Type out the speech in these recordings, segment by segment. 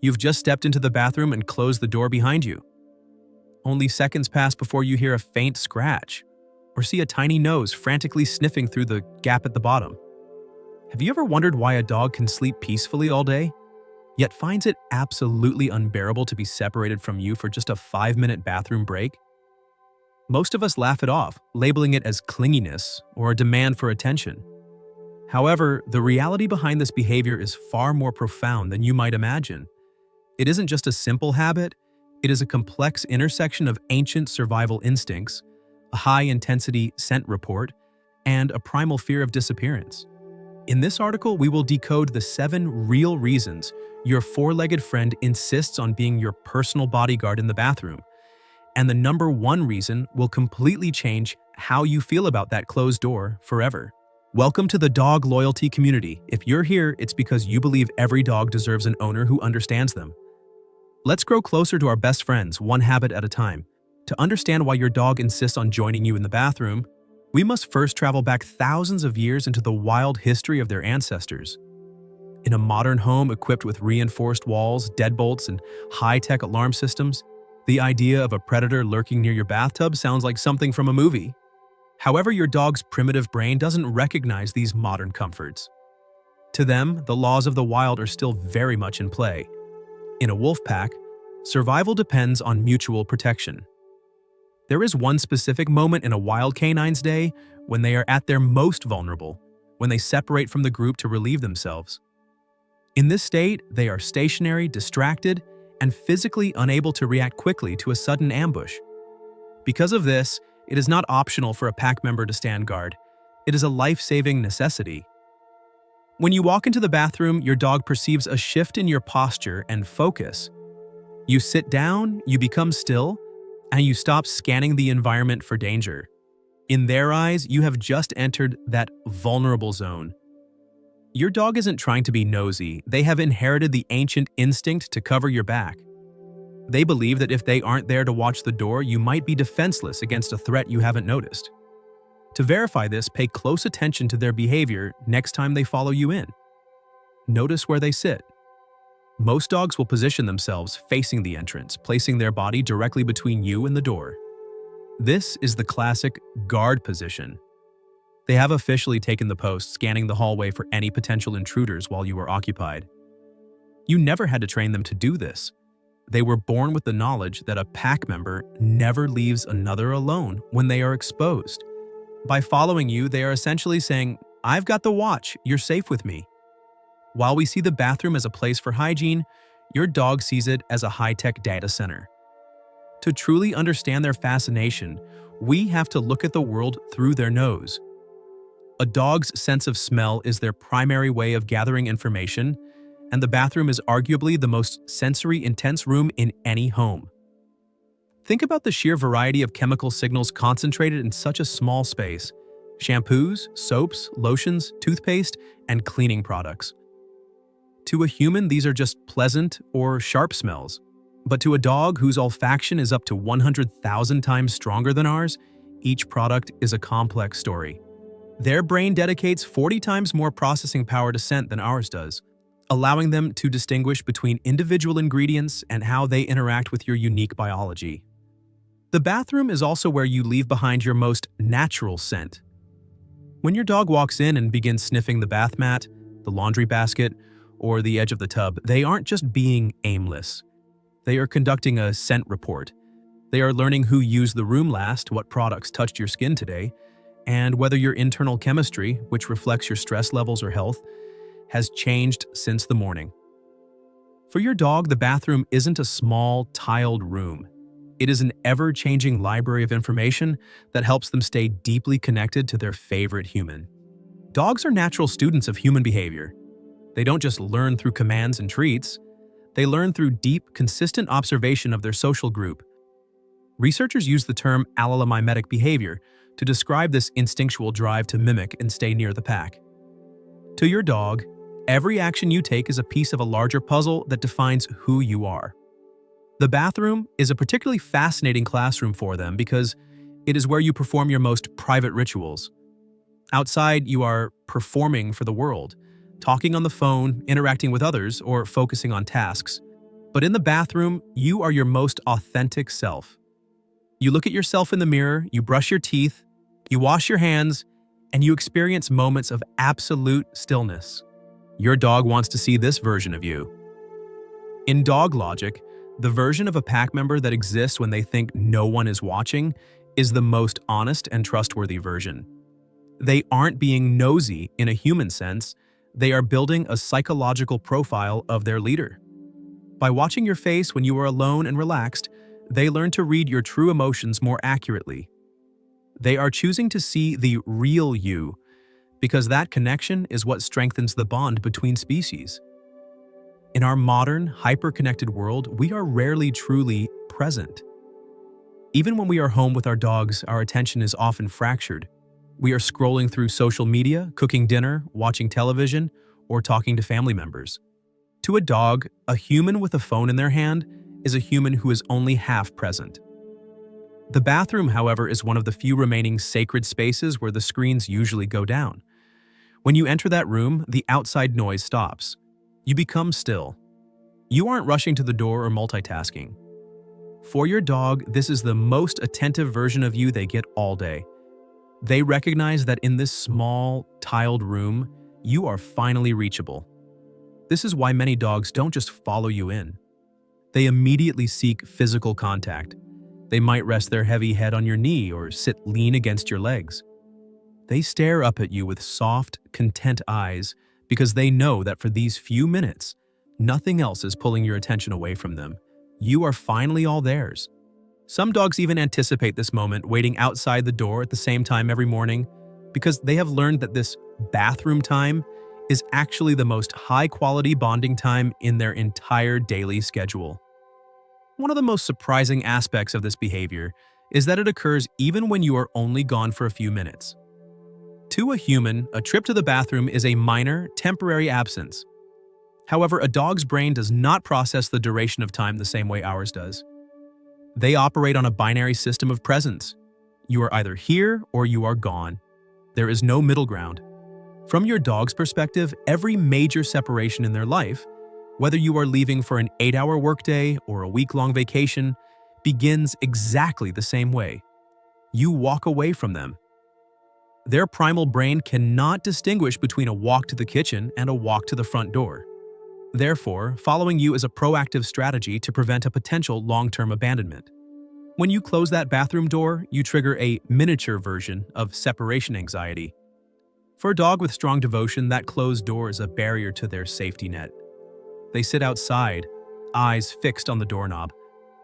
You've just stepped into the bathroom and closed the door behind you. Only seconds pass before you hear a faint scratch or see a tiny nose frantically sniffing through the gap at the bottom. Have you ever wondered why a dog can sleep peacefully all day, yet finds it absolutely unbearable to be separated from you for just a 5-minute bathroom break? Most of us laugh it off, labeling it as clinginess or a demand for attention. However, the reality behind this behavior is far more profound than you might imagine. It isn't just a simple habit, it is a complex intersection of ancient survival instincts, a high-intensity scent report, and a primal fear of disappearance. In this article, we will decode the 7 real reasons your four-legged friend insists on being your personal bodyguard in the bathroom, and the number 1 reason will completely change how you feel about that closed door forever. Welcome to the dog loyalty community. If you're here, it's because you believe every dog deserves an owner who understands them. Let's grow closer to our best friends, one habit at a time. To understand why your dog insists on joining you in the bathroom, we must first travel back thousands of years into the wild history of their ancestors. In a modern home equipped with reinforced walls, deadbolts, and high-tech alarm systems, the idea of a predator lurking near your bathtub sounds like something from a movie. However, your dog's primitive brain doesn't recognize these modern comforts. To them, the laws of the wild are still very much in play. In a wolf pack, survival depends on mutual protection. There is one specific moment in a wild canine's day when they are at their most vulnerable, when they separate from the group to relieve themselves. In this state, they are stationary, distracted, and physically unable to react quickly to a sudden ambush. Because of this, it is not optional for a pack member to stand guard. It is a life-saving necessity. When you walk into the bathroom, your dog perceives a shift in your posture and focus. You sit down, you become still, and you stop scanning the environment for danger. In their eyes, you have just entered that vulnerable zone. Your dog isn't trying to be nosy. They have inherited the ancient instinct to cover your back. They believe that if they aren't there to watch the door, you might be defenseless against a threat you haven't noticed. To verify this, pay close attention to their behavior next time they follow you in. Notice where they sit. Most dogs will position themselves facing the entrance, placing their body directly between you and the door. This is the classic guard position. They have officially taken the post, scanning the hallway for any potential intruders while you were occupied. You never had to train them to do this. They were born with the knowledge that a pack member never leaves another alone when they are exposed. By following you, they are essentially saying, "I've got the watch, you're safe with me." While we see the bathroom as a place for hygiene, your dog sees it as a high-tech data center. To truly understand their fascination, we have to look at the world through their nose. A dog's sense of smell is their primary way of gathering information, and the bathroom is arguably the most sensory-intense room in any home. Think about the sheer variety of chemical signals concentrated in such a small space: shampoos, soaps, lotions, toothpaste, and cleaning products. To a human, these are just pleasant or sharp smells. But to a dog whose olfaction is up to 100,000 times stronger than ours, each product is a complex story. Their brain dedicates 40 times more processing power to scent than ours does, allowing them to distinguish between individual ingredients and how they interact with your unique biology. The bathroom is also where you leave behind your most natural scent. When your dog walks in and begins sniffing the bath mat, the laundry basket, or the edge of the tub, they aren't just being aimless. They are conducting a scent report. They are learning who used the room last, what products touched your skin today, and whether your internal chemistry, which reflects your stress levels or health, has changed since the morning. For your dog, the bathroom isn't a small, tiled room. It is an ever-changing library of information that helps them stay deeply connected to their favorite human. Dogs are natural students of human behavior. They don't just learn through commands and treats. They learn through deep, consistent observation of their social group. Researchers use the term allomimetic behavior to describe this instinctual drive to mimic and stay near the pack. To your dog, every action you take is a piece of a larger puzzle that defines who you are. The bathroom is a particularly fascinating classroom for them because it is where you perform your most private rituals. Outside, you are performing for the world, talking on the phone, interacting with others, or focusing on tasks. But in the bathroom, you are your most authentic self. You look at yourself in the mirror, you brush your teeth, you wash your hands, and you experience moments of absolute stillness. Your dog wants to see this version of you. In dog logic, the version of a pack member that exists when they think no one is watching is the most honest and trustworthy version. They aren't being nosy in a human sense, they are building a psychological profile of their leader. By watching your face when you are alone and relaxed, they learn to read your true emotions more accurately. They are choosing to see the real you, because that connection is what strengthens the bond between species. In our modern, hyper-connected world, we are rarely truly present. Even when we are home with our dogs, our attention is often fractured. We are scrolling through social media, cooking dinner, watching television, or talking to family members. To a dog, a human with a phone in their hand is a human who is only half present. The bathroom, however, is one of the few remaining sacred spaces where the screens usually go down. When you enter that room, the outside noise stops. You become still. You aren't rushing to the door or multitasking. For your dog, this is the most attentive version of you they get all day. They recognize that in this small, tiled room, you are finally reachable. This is why many dogs don't just follow you in. They immediately seek physical contact. They might rest their heavy head on your knee or sit lean against your legs. They stare up at you with soft, content eyes because they know that for these few minutes, nothing else is pulling your attention away from them. You are finally all theirs. Some dogs even anticipate this moment, waiting outside the door at the same time every morning, because they have learned that this bathroom time is actually the most high-quality bonding time in their entire daily schedule. One of the most surprising aspects of this behavior is that it occurs even when you are only gone for a few minutes. To a human, a trip to the bathroom is a minor, temporary absence. However, a dog's brain does not process the duration of time the same way ours does. They operate on a binary system of presence. You are either here or you are gone. There is no middle ground. From your dog's perspective, every major separation in their life, whether you are leaving for an 8-hour workday or a week-long vacation, begins exactly the same way. You walk away from them. Their primal brain cannot distinguish between a walk to the kitchen and a walk to the front door. Therefore, following you is a proactive strategy to prevent a potential long-term abandonment. When you close that bathroom door, you trigger a miniature version of separation anxiety. For a dog with strong devotion, that closed door is a barrier to their safety net. They sit outside, eyes fixed on the doorknob,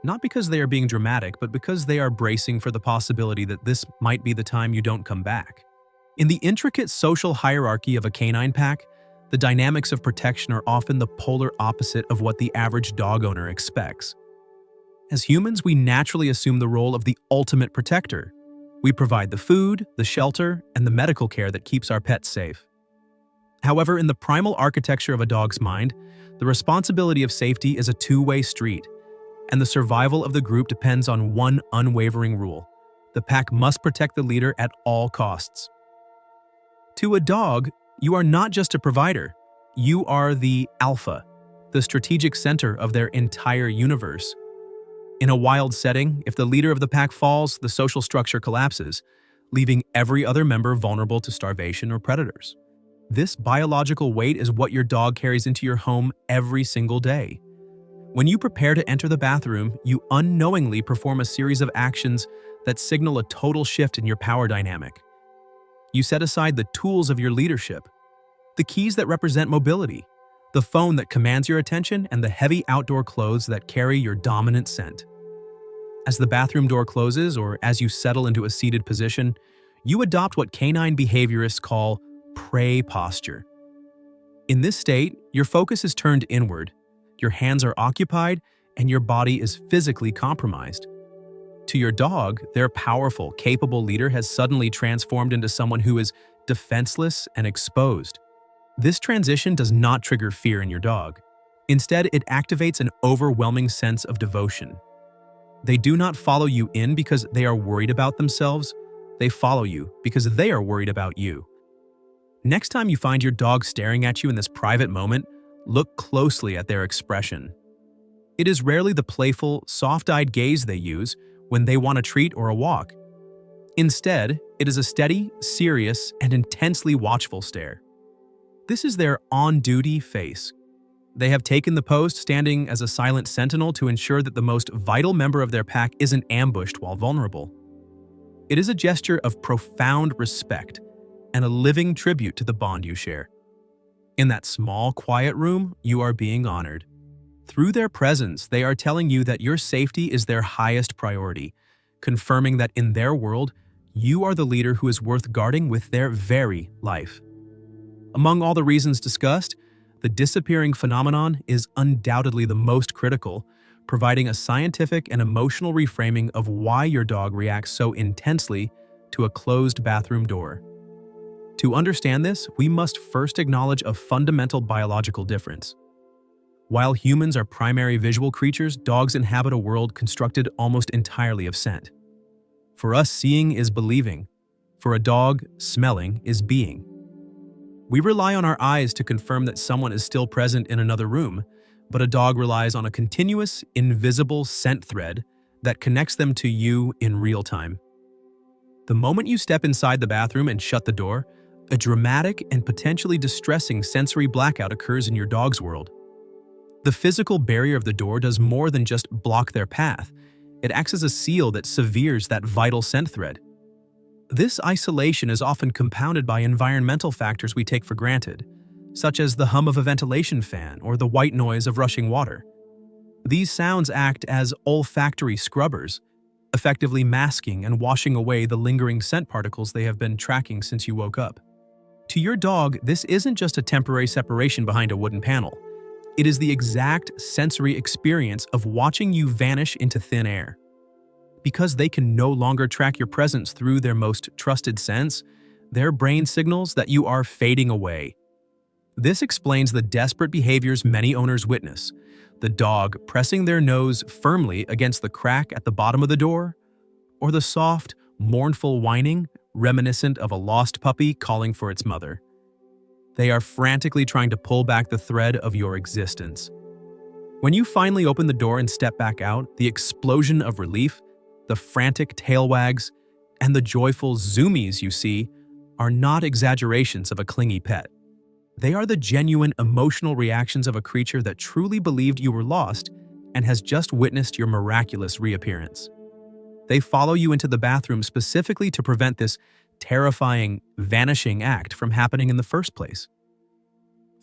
not because they are being dramatic, but because they are bracing for the possibility that this might be the time you don't come back. In the intricate social hierarchy of a canine pack, the dynamics of protection are often the polar opposite of what the average dog owner expects. As humans, we naturally assume the role of the ultimate protector. We provide the food, the shelter, and the medical care that keeps our pets safe. However, in the primal architecture of a dog's mind, the responsibility of safety is a two-way street, and the survival of the group depends on one unwavering rule: the pack must protect the leader at all costs. To a dog, you are not just a provider. You are the alpha, the strategic center of their entire universe. In a wild setting, if the leader of the pack falls, the social structure collapses, leaving every other member vulnerable to starvation or predators. This biological weight is what your dog carries into your home every single day. When you prepare to enter the bathroom, you unknowingly perform a series of actions that signal a total shift in your power dynamic. You set aside the tools of your leadership, the keys that represent mobility, the phone that commands your attention, and the heavy outdoor clothes that carry your dominant scent. As the bathroom door closes, or as you settle into a seated position, you adopt what canine behaviorists call prey posture. In this state, your focus is turned inward, your hands are occupied, and your body is physically compromised. To your dog, their powerful, capable leader has suddenly transformed into someone who is defenseless and exposed. This transition does not trigger fear in your dog. Instead, it activates an overwhelming sense of devotion. They do not follow you in because they are worried about themselves. They follow you because they are worried about you. Next time you find your dog staring at you in this private moment, look closely at their expression. It is rarely the playful, soft-eyed gaze they use when they want a treat or a walk. Instead, it is a steady, serious, and intensely watchful stare. This is their on-duty face. They have taken the post standing as a silent sentinel to ensure that the most vital member of their pack isn't ambushed while vulnerable. It is a gesture of profound respect and a living tribute to the bond you share. In that small, quiet room, you are being honored. Through their presence, they are telling you that your safety is their highest priority, confirming that in their world, you are the leader who is worth guarding with their very life. Among all the reasons discussed, the disappearing phenomenon is undoubtedly the most critical, providing a scientific and emotional reframing of why your dog reacts so intensely to a closed bathroom door. To understand this, we must first acknowledge a fundamental biological difference. While humans are primary visual creatures, dogs inhabit a world constructed almost entirely of scent. For us, seeing is believing. For a dog, smelling is being. We rely on our eyes to confirm that someone is still present in another room, but a dog relies on a continuous, invisible scent thread that connects them to you in real time. The moment you step inside the bathroom and shut the door, a dramatic and potentially distressing sensory blackout occurs in your dog's world. The physical barrier of the door does more than just block their path. It acts as a seal that severes that vital scent thread. This isolation is often compounded by environmental factors we take for granted, such as the hum of a ventilation fan or the white noise of rushing water. These sounds act as olfactory scrubbers, effectively masking and washing away the lingering scent particles they have been tracking since you woke up. To your dog, this isn't just a temporary separation behind a wooden panel. It is the exact sensory experience of watching you vanish into thin air. Because they can no longer track your presence through their most trusted sense, their brain signals that you are fading away. This explains the desperate behaviors many owners witness: the dog pressing their nose firmly against the crack at the bottom of the door, or the soft, mournful whining reminiscent of a lost puppy calling for its mother. They are frantically trying to pull back the thread of your existence. When you finally open the door and step back out, the explosion of relief, the frantic tail wags, and the joyful zoomies you see are not exaggerations of a clingy pet. They are the genuine emotional reactions of a creature that truly believed you were lost and has just witnessed your miraculous reappearance. They follow you into the bathroom specifically to prevent this terrifying, vanishing act from happening in the first place.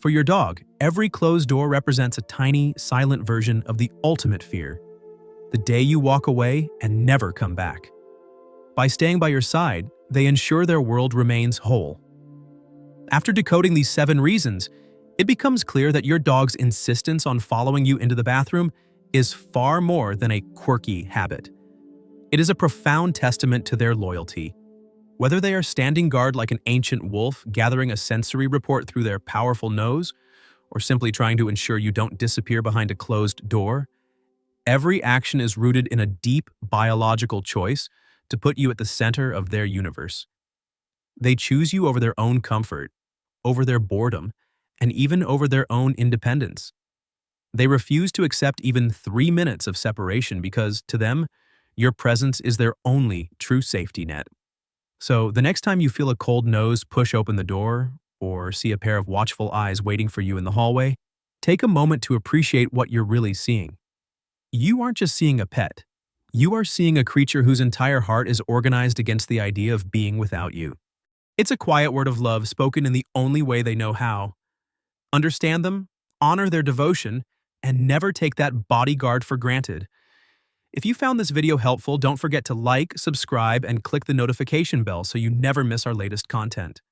For your dog, every closed door represents a tiny, silent version of the ultimate fear: the day you walk away and never come back. By staying by your side, they ensure their world remains whole. After decoding these 7 reasons, it becomes clear that your dog's insistence on following you into the bathroom is far more than a quirky habit. It is a profound testament to their loyalty. Whether they are standing guard like an ancient wolf, gathering a sensory report through their powerful nose, or simply trying to ensure you don't disappear behind a closed door, every action is rooted in a deep biological choice to put you at the center of their universe. They choose you over their own comfort, over their boredom, and even over their own independence. They refuse to accept even 3 minutes of separation because, to them, your presence is their only true safety net. So, the next time you feel a cold nose push open the door, or see a pair of watchful eyes waiting for you in the hallway, take a moment to appreciate what you're really seeing. You aren't just seeing a pet. You are seeing a creature whose entire heart is organized against the idea of being without you. It's a quiet word of love spoken in the only way they know how. Understand them, honor their devotion, and never take that bodyguard for granted. If you found this video helpful, don't forget to like, subscribe, and click the notification bell so you never miss our latest content.